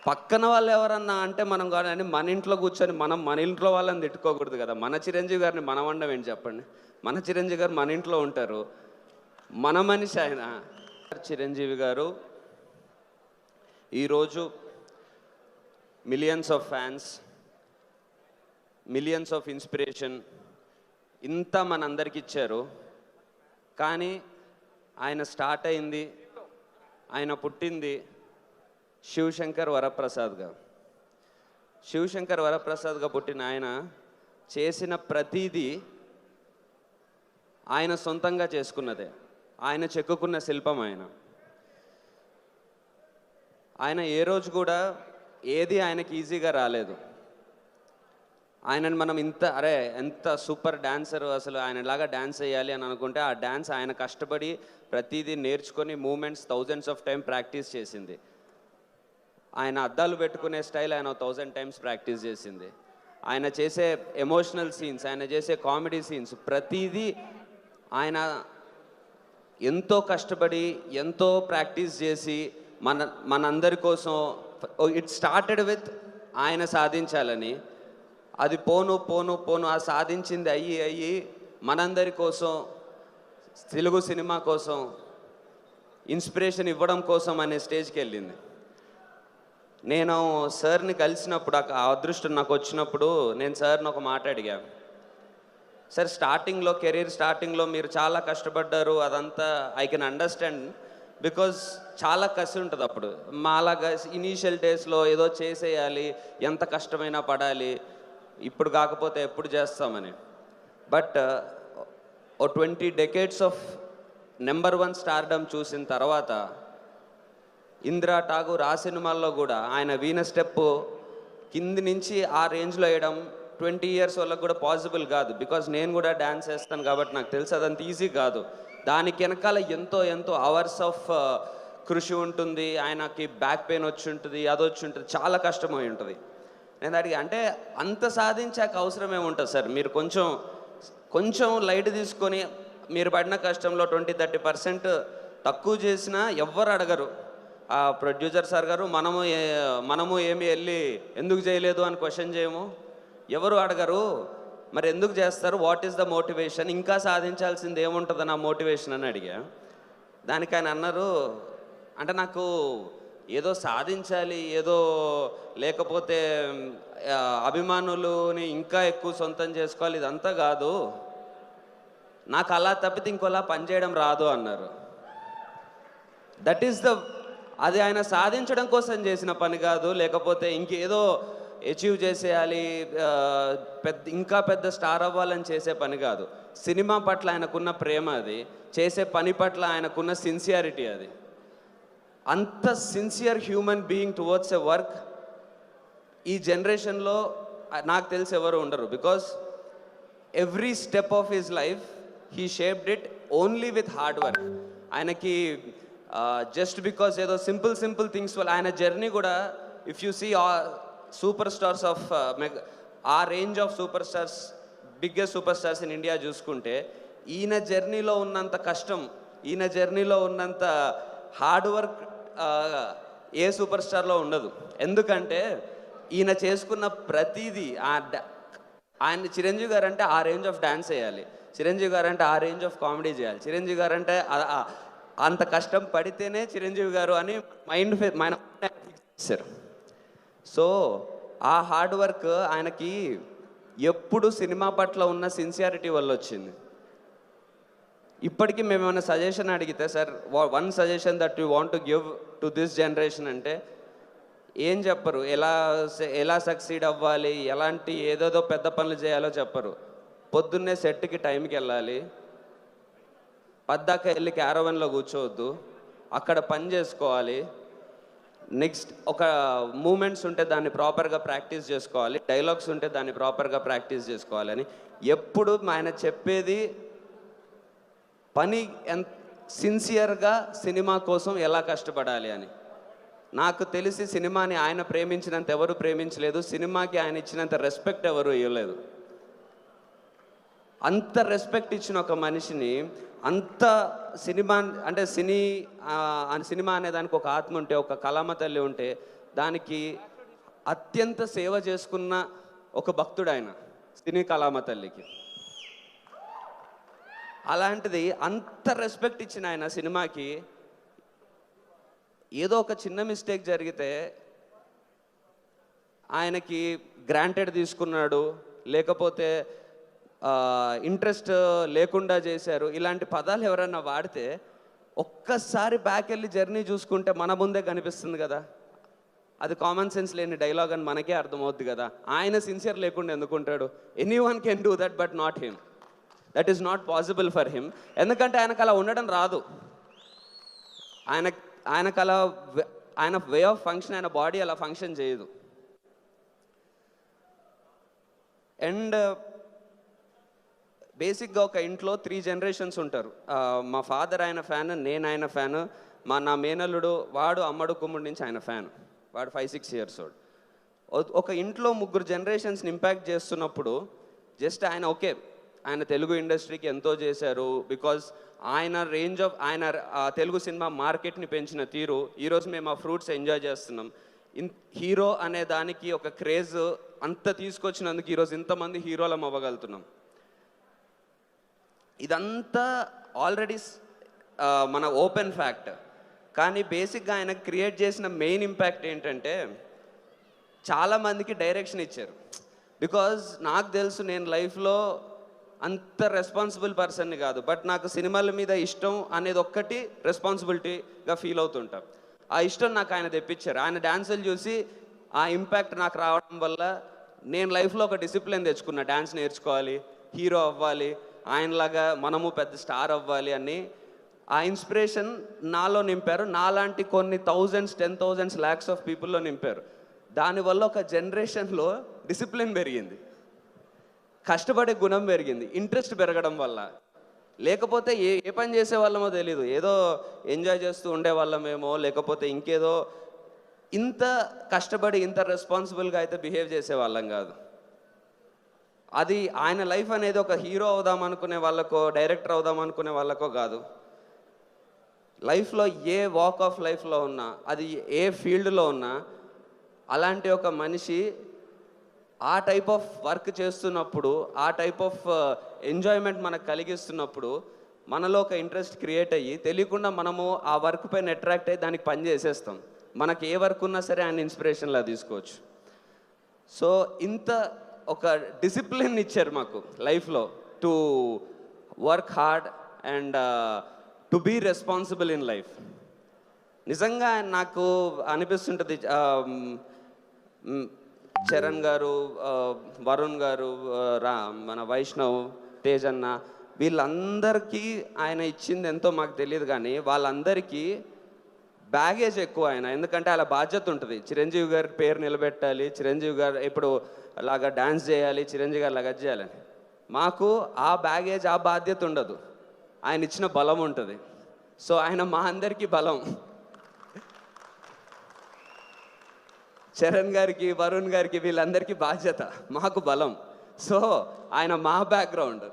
పక్కన వాళ్ళు ఎవరన్నా అంటే మనం కానీ మన ఇంట్లో కూర్చొని మన ఇంట్లో వాళ్ళని తిట్టుకోకూడదు కదా. మన చిరంజీవి గారిని మనం వండం ఏంటి చెప్పండి. మన చిరంజీవి గారు మన ఇంట్లో ఉంటారు, మన మనిషి ఆయన. చిరంజీవి గారు ఈరోజు millions of fans, millions of inspiration ఇంత మనందరికి ఇచ్చారు. కానీ ఆయన స్టార్ట్ అయింది, ఆయన పుట్టింది శివశంకర్ వరప్రసాద్గా. శివశంకర్ వరప్రసాద్గా పుట్టిన ఆయన చేసిన ప్రతిదీ ఆయన సొంతంగా చేసుకున్నదే. ఆయన చెక్కుకున్న శిల్పం ఆయన. ఆయన ఏ రోజు కూడా ఏది ఆయనకి ఈజీగా రాలేదు. ఆయనని మనం ఎంత సూపర్ డాన్సర్, అసలు ఆయనలాగా డ్యాన్స్ వేయాలి అని అనుకుంటే ఆ డ్యాన్స్ ఆయన కష్టపడి ప్రతిదీ నేర్చుకొని moments thousands of time practice చేసింది. ఆయన అద్దాలు పెట్టుకునే స్టైల్ ఆయన 1000 టైమ్స్ ప్రాక్టీస్ చేసింది. ఆయన చేసే ఎమోషనల్ సీన్స్, ఆయన చేసే కామెడీ సీన్స్ ప్రతిదీ ఆయన ఎంతో కష్టపడి ఎంతో ప్రాక్టీస్ చేసి మనందరి కోసం. ఇట్ స్టార్టెడ్ విత్ ఆయన సాధించాలని, అది పోను పోను పోను ఆ సాధించింది అయ్యి మనందరి కోసం, తెలుగు సినిమా కోసం ఇన్స్పిరేషన్ ఇవ్వడం కోసం అనే స్టేజ్కి వెళ్ళింది. నేను సార్ని కలిసినప్పుడు ఆ అదృష్టం నాకు వచ్చినప్పుడు నేను సార్ని ఒక మాట అడిగాను. సార్, కెరీర్ స్టార్టింగ్లో మీరు చాలా కష్టపడ్డారు, అదంతా ఐ కెన్ అండర్స్టాండ్. బికాజ్ చాలా కసి ఉంటుంది అప్పుడు. మాలాగా ఇనీషియల్ డేస్లో ఏదో చేసేయాలి, ఎంత కష్టమైనా పడాలి, ఇప్పుడు కాకపోతే ఎప్పుడు చేస్తామని. But 20 decades of number 1 stardom చూసిన తర్వాత ఇందిరా ఠాగూర్ ఆ సినిమాల్లో కూడా ఆయన వీణ స్టెప్ కింది నుంచి ఆ రేంజ్లో వేయడం 20 years వాళ్ళకు కూడా పాసిబుల్ కాదు. బికాజ్ నేను కూడా డ్యాన్స్ వేస్తాను కాబట్టి నాకు తెలుసు అదంత ఈజీ కాదు. దానికి వెనకాల ఎంతో అవర్స్ ఆఫ్ కృషి ఉంటుంది. ఆయనకి బ్యాక్ పెయిన్ వచ్చి ఉంటుంది, అది వచ్చి ఉంటుంది, చాలా కష్టమై ఉంటుంది. నేను అడిగా, అంటే అంత సాధించాక అవసరం ఏముంటుంది సార్, మీరు కొంచెం లైట్ తీసుకొని మీరు పడిన కష్టంలో 20-30% తక్కువ చేసినా ఎవ్వరు అడగరు. ఆ ప్రొడ్యూసర్ సార్ గారు మనము ఏమి వెళ్ళి ఎందుకు చేయలేదు అని క్వశ్చన్ చేయము, ఎవరు అడగరు. మరి ఎందుకు చేస్తారు, వాట్ ఈస్ ద మోటివేషన్, ఇంకా సాధించాల్సింది ఏముంటుంది నా మోటివేషన్ అని అడిగా. దానికి ఆయన అన్నారు, అంటే నాకు ఏదో సాధించాలి, ఏదో లేకపోతే అభిమానులని ఇంకా ఎక్కువ సొంతం చేసుకోవాలి, ఇదంతా కాదు, నాకు అలా తప్పితే ఇంకోలా పనిచేయడం రాదు అన్నారు. దట్ ఈస్ అది ఆయన సాధించడం కోసం చేసిన పని కాదు, లేకపోతే ఇంకేదో అచీవ్ చేసేయాలి, ఇంకా పెద్ద స్టార్ అవ్వాలని చేసే పని కాదు. సినిమా పట్ల ఆయనకున్న ప్రేమ, అది చేసే పని పట్ల ఆయనకున్న సిన్సియారిటీ, అది అంత sincere human being towards a work ఈ జనరేషన్లో నాకు తెలిసి ఎవరు ఉండరు. Because every step of his life he shaped it only with hard work. ఆయనకి జస్ట్ బికాస్ ఏదో సింపుల్ థింగ్స్ వల్ల ఆయన జర్నీ కూడా, if you see super stars of ఆ range of super stars, biggest super stars in India చూసుకుంటే ఈయన జర్నీలో ఉన్నంత కష్టం, ఈయన జర్నీలో ఉన్నంత హార్డ్ వర్క్ ఏ సూపర్ స్టార్లో ఉండదు. ఎందుకంటే ఈయన చేసుకున్న ప్రతిదీ ఆయన చిరంజీవి గారు అంటే ఆ రేంజ్ ఆఫ్ డ్యాన్స్ వేయాలి, చిరంజీవి గారు అంటే ఆ రేంజ్ ఆఫ్ కామెడీ చేయాలి, చిరంజీవి గారు అంటే అంత కష్టం పడితేనే చిరంజీవి గారు అని మైండ్ చేశారు. సో ఆ హార్డ్ వర్క్ ఆయనకి ఎప్పుడు సినిమా పట్ల ఉన్న సిన్సియారిటీ వల్ల వచ్చింది. ఇప్పటికీ మేము ఏమైనా సజెషన్ అడిగితే, sir one suggestion that you want to give to this generation అంటే ఏం చెప్పరు. ఎలా సక్సీడ్ అవ్వాలి, ఎలాంటి ఏదేదో పెద్ద పనులు చేయాలో చెప్పరు. పొద్దున్నే సెట్కి టైంకి వెళ్ళాలి, పద్దాక వెళ్ళి క్యారవన్లో కూర్చోవద్దు, అక్కడ పని చేసుకోవాలి, నెక్స్ట్ ఒక మూమెంట్స్ ఉంటే దాన్ని ప్రాపర్గా ప్రాక్టీస్ చేసుకోవాలి, డైలాగ్స్ ఉంటే దాన్ని ప్రాపర్గా ప్రాక్టీస్ చేసుకోవాలని ఎప్పుడు ఆయన చెప్పేది. పని సిన్సియర్గా సినిమా కోసం ఎలా కష్టపడాలి అని. నాకు తెలిసి సినిమాని ఆయన ప్రేమించినంత ఎవరు ప్రేమించలేదు, సినిమాకి ఆయన ఇచ్చినంత రెస్పెక్ట్ ఎవరు ఇవ్వలేదు. అంత రెస్పెక్ట్ ఇచ్చిన ఒక మనిషిని, అంత సినిమా అంటే సినిమా అనే దానికి ఒక ఆత్మ ఉంటే, ఒక కళామ తల్లి ఉంటే దానికి అత్యంత సేవ చేసుకున్న ఒక భక్తుడు ఆయన, సినీ కళామ తల్లికి. అలాంటిది అంత రెస్పెక్ట్ ఇచ్చిన ఆయన సినిమాకి ఏదో ఒక చిన్న మిస్టేక్ జరిగితే ఆయనకి గ్రాంటెడ్ తీసుకున్నాడు, లేకపోతే ఇంట్రెస్ట్ లేకుండా చేశారు, ఇలాంటి పదాలు ఎవరన్నా వాడితే ఒక్కసారి బ్యాక్ వెళ్ళి జర్నీ చూసుకుంటే మన ముందే కనిపిస్తుంది కదా, అది కామన్ సెన్స్ లేని డైలాగ్ అని మనకే అర్థమవుద్ది కదా. ఆయన సిన్సియర్ లేకుండా ఎందుకుంటాడు? Anyone can do that but not him. That is not possible for him. ఎందుకంటే ఆయనకు అలా ఉండడం రాదు. ఆయనకు అలా ఆయన వే ఆఫ్ ఫంక్షన్, ఆయన బాడీ అలా ఫంక్షన్ చేయదు. అండ్ బేసిక్గా ఒక ఇంట్లో 3 జనరేషన్స్ ఉంటారు. మా ఫాదర్ ఆయన ఫ్యాన్, నేను ఆయన ఫ్యాన్, నా మేనల్లుడు వాడు అమ్మడు కుమ్ముడు నుంచి ఆయన ఫ్యాన్, వాడు 5-6 years old. ఒక ఇంట్లో 3 జనరేషన్స్ని ఇంపాక్ట్ చేస్తున్నప్పుడు జస్ట్ ఆయన ఆయన తెలుగు ఇండస్ట్రీకి ఎంతో చేశారు. బికాజ్ ఆయన రేంజ్ ఆఫ్ ఆయన తెలుగు సినిమా మార్కెట్ని పెంచిన తీరు, ఈరోజు మేము ఆ ఫ్రూట్స్ ఎంజాయ్ చేస్తున్నాం. హీరో అనే దానికి ఒక క్రేజ్ అంత తీసుకొచ్చినందుకు ఈరోజు ఇంతమంది హీరోలం అవ్వగలుగుతున్నాం. ఇదంతా ఆల్రెడీ మన ఓపెన్ ఫ్యాక్ట్. కానీ బేసిక్గా ఆయన క్రియేట్ చేసిన మెయిన్ ఇంపాక్ట్ ఏంటంటే చాలామందికి డైరెక్షన్ ఇచ్చారు. బికాజ్ నాకు తెలుసు, నేను లైఫ్లో అంత రెస్పాన్సిబుల్ పర్సన్ని కాదు, బట్ నాకు సినిమాల మీద ఇష్టం అనేది ఒక్కటి రెస్పాన్సిబిలిటీగా ఫీల్ అవుతుంటా. ఆ ఇష్టం నాకు ఆయన తెప్పించారు. ఆయన డ్యాన్సులు చూసి ఆ ఇంపాక్ట్ నాకు రావడం వల్ల నేను లైఫ్లో ఒక డిసిప్లిన్ తెచ్చుకున్నా. డ్యాన్స్ నేర్చుకోవాలి, హీరో అవ్వాలి, ఆయనలాగా మనము పెద్ద స్టార్ అవ్వాలి అని ఆ ఇన్స్పిరేషన్ నాలో నింపారు. నాలాంటి కొన్ని థౌజండ్స్, 10,000s, lakhs ఆఫ్ పీపుల్లో నింపారు. దానివల్ల ఒక జనరేషన్లో డిసిప్లిన్ పెరిగింది, కష్టపడే గుణం పెరిగింది, ఇంట్రెస్ట్ పెరగడం వల్ల. లేకపోతే ఏ పని చేసే వాళ్ళమో తెలీదు, ఏదో ఎంజాయ్ చేస్తూ ఉండేవాళ్ళమేమో, లేకపోతే ఇంకేదో ఇంత కష్టపడి ఇంత రెస్పాన్సిబుల్గా అయితే బిహేవ్ చేసేవాళ్ళం కాదు. అది ఆయన లైఫ్ అనేది ఒక హీరో అవుదాం అనుకునే వాళ్ళకో, డైరెక్టర్ అవుదాం అనుకునే వాళ్ళకో కాదు. లైఫ్లో ఏ వాక్ ఆఫ్ లైఫ్లో ఉన్నా, అది ఏ ఫీల్డ్లో ఉన్నా, అలాంటి ఒక మనిషి ఆ టైప్ ఆఫ్ వర్క్ చేస్తున్నప్పుడు, ఆ టైప్ ఆఫ్ ఎంజాయ్మెంట్ మనకు కలిగిస్తున్నప్పుడు మనలో ఒక ఇంట్రెస్ట్ క్రియేట్ అయ్యి తెలియకుండా మనము ఆ వర్క్ పైన అట్రాక్ట్ అయ్యి దానికి పని చేసేస్తాం. మనకి ఏ వర్క్ ఉన్నా సరే ఆయన ఇన్స్పిరేషన్లా తీసుకోవచ్చు. సో ఇంత ఒక డిసిప్లిన్ ఇచ్చారు మాకు లైఫ్లో, to work hard and to be responsible in life. నిజంగా నాకు అనిపిస్తుంటుంది, చరణ్ గారు, వరుణ్ గారు, మన వైష్ణవ్, తేజ్ అన్న, వీళ్ళందరికీ ఆయన ఇచ్చింది ఎంతో మాకు తెలియదు. కానీ వాళ్ళందరికీ బ్యాగేజ్ ఎక్కువ ఆయన. ఎందుకంటే అలా బాధ్యత ఉంటుంది, చిరంజీవి గారి పేరు నిలబెట్టాలి, చిరంజీవి గారు ఇప్పుడు అలాగా డ్యాన్స్ చేయాలి, చిరంజీవి గారు అలాగా చేయాలని. మాకు ఆ బ్యాగేజ్, ఆ బాధ్యత ఉండదు, ఆయన ఇచ్చిన బలం ఉంటుంది. సో ఆయన మా అందరికీ బలం. చరణ్ గారికి, వరుణ్ గారికి, వీళ్ళందరికీ బాధ్యత, మాకు బలం. సో ఆయన మా బ్యాక్గ్రౌండ్,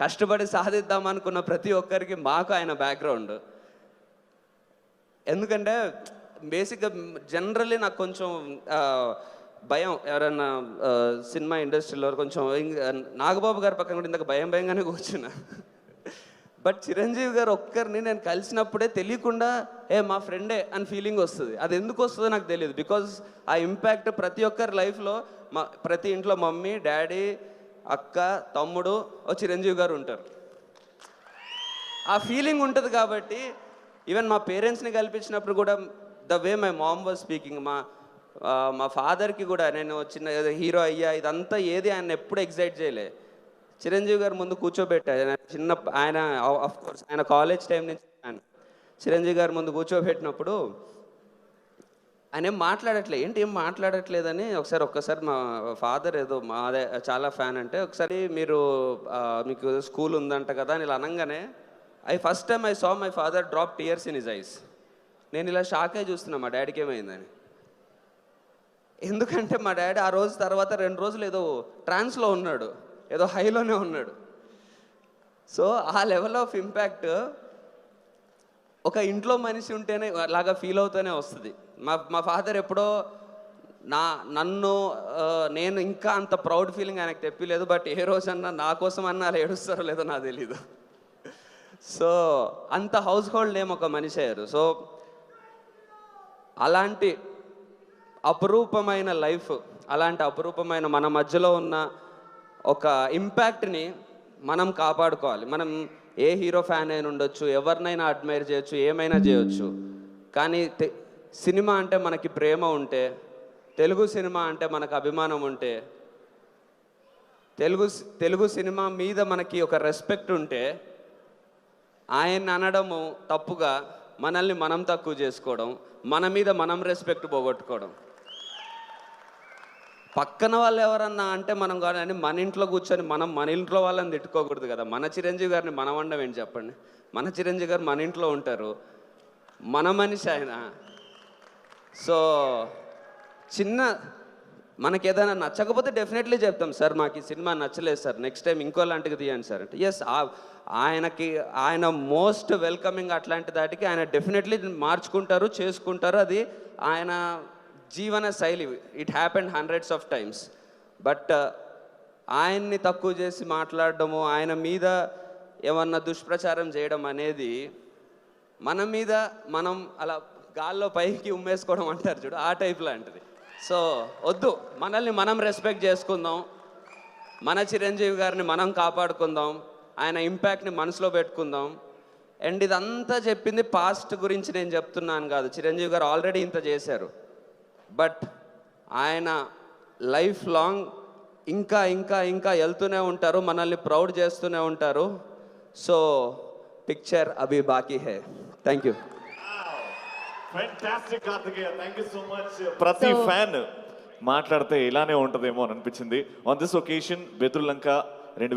కష్టపడి సాధిద్దాం అనుకున్న ప్రతి ఒక్కరికి మాకు ఆయన బ్యాక్గ్రౌండ్. ఎందుకంటే బేసిక్గా జనరల్లీ నాకు కొంచెం భయం, ఎవరైనా సినిమా ఇండస్ట్రీలో కొంచెం నాగబాబు గారి పక్కన కూడా ఇంతకు భయంగానే కూర్చున్నా. బట్ చిరంజీవి గారు ఒక్కరిని నేను కలిసినప్పుడే తెలియకుండా మా ఫ్రెండే అని ఫీలింగ్ వస్తుంది. అది ఎందుకు వస్తుందో నాకు తెలియదు. బికాజ్ ఆ ఇంపాక్ట్ ప్రతి ఒక్కరి లైఫ్లో, ప్రతి ఇంట్లో మమ్మీ, డాడీ, అక్క, తమ్ముడు, చిరంజీవి గారు ఉంటారు. ఆ ఫీలింగ్ ఉంటుంది కాబట్టి ఈవెన్ మా పేరెంట్స్ని కల్పించినప్పుడు కూడా the way my mom was speaking, మా ఫాదర్కి కూడా నేను చిన్న హీరో అయ్యా ఇదంతా ఏది ఆయన ఎప్పుడు ఎగ్జైట్ చేయలే. చిరంజీవి గారు ముందు కూర్చోబెట్టారు, చిన్న ఆయన ఆఫ్ కోర్స్ ఆయన కాలేజ్ టైం నుంచి చిరంజీవి గారు ముందు కూర్చోబెట్టినప్పుడు ఆయన ఏం మాట్లాడట్లేదు. ఏంటి ఏం మాట్లాడట్లేదని ఒక్కసారి మా ఫాదర్ ఏదో మాదే చాలా ఫ్యాన్ అంటే, ఒకసారి మీకు స్కూల్ ఉందంట కదా అని ఇలా అనగానే first time I saw my father drop tears in his eyes. నేను ఇలా షాక్ అయి చూస్తున్నా మా డాడీకి ఏమైందని. ఎందుకంటే మా డాడీ ఆ రోజు తర్వాత 2 రోజులు ఏదో ట్రాన్స్లో ఉన్నాడు, ఏదో హైలోనే ఉన్నాడు. సో ఆ లెవెల్ ఆఫ్ ఇంపాక్ట్ ఒక ఇంట్లో మనిషి ఉంటేనే అలాగా ఫీల్ అవుతూనే వస్తుంది. మా ఫాదర్ ఎప్పుడో నన్ను నేను ఇంకా అంత ప్రౌడ్ ఫీలింగ్ ఆయనకు తెప్పిలేదు. బట్ ఏ రోజన్నా నా కోసం అన్నా అలా ఏడుస్తారో లేదో నాకు తెలీదు. సో అంత హౌస్ హోల్డ్ నేమ్ ఒక మనిషి అయ్యారు. సో అలాంటి అపురూపమైన లైఫ్, అలాంటి అపురూపమైన మన మధ్యలో ఉన్న ఒక ఇంపాక్ట్ని మనం కాపాడుకోవాలి. మనం ఏ హీరో ఫ్యాన్ అయినా ఉండొచ్చు, ఎవరినైనా అడ్మైర్ చేయొచ్చు, ఏమైనా చేయొచ్చు. కానీ సినిమా అంటే మనకి ప్రేమ ఉంటే, తెలుగు సినిమా అంటే మనకు అభిమానం ఉంటే, తెలుగు సినిమా మీద మనకి ఒక రెస్పెక్ట్ ఉంటే, ఆయన్ని అనడము తప్పుగా మనల్ని మనం తక్కువ చేసుకోవడం, మన మీద మనం రెస్పెక్ట్ పోగొట్టుకోవడం. పక్కన వాళ్ళు ఎవరన్నా అంటే మనం కానీ మన ఇంట్లో కూర్చొని మన ఇంట్లో వాళ్ళని తిట్టుకోకూడదు కదా. మన చిరంజీవి గారిని మనం అనడం ఏంటి చెప్పండి. మన చిరంజీవి గారు మన ఇంట్లో ఉంటారు, మన మనిషి ఆయన. సో మనకి ఏదైనా నచ్చకపోతే డెఫినెట్లీ చెప్తాం, సార్ మాకు ఈ సినిమా నచ్చలేదు సార్, నెక్స్ట్ టైం ఇంకో లాంటిది తీయండి సార్ అంటే. ఎస్, ఆయన మోస్ట్ వెల్కమింగ్ అట్లాంటి దాటికి ఆయన డెఫినెట్లీ మార్చుకుంటారు, చేసుకుంటారు. అది ఆయన జీవన శైలి. It happened hundreds of times. But ఆయన్ని తక్కువ చేసి మాట్లాడడము, ఆయన మీద ఏమన్నా దుష్ప్రచారం చేయడం అనేది మన మీద మనం అలా గాల్లో పైకి ఉమ్మేసుకోవడం అంటారు చూడు, ఆ టైప్ లాంటిది. సో వద్దు, మనల్ని మనం రెస్పెక్ట్ చేసుకుందాం, మన చిరంజీవి గారిని మనం కాపాడుకుందాం, ఆయన ఇంపాక్ట్ని మనసులో పెట్టుకుందాం. అండ్ ఇదంతా చెప్పింది పాస్ట్ గురించి నేను చెప్తున్నాను కాదు. చిరంజీవి గారు ఆల్రెడీ ఇంత చేశారు. బట్ ఆయన లైఫ్ లాంగ్ ఇంకా ఇంకా ఇంకా వెళ్తూనే ఉంటారు, మనల్ని ప్రౌడ్ చేస్తూనే ఉంటారు. సో పిక్చర్ అభి బాకీ హై. Thank you. Fantastic Karthikeya, thank you so much. ప్రతి ఫ్యాన్ మాట్లాడితే ఇలానే ఉంటుందేమో అని అనిపించింది. On this occasion బెతుల్లంక 2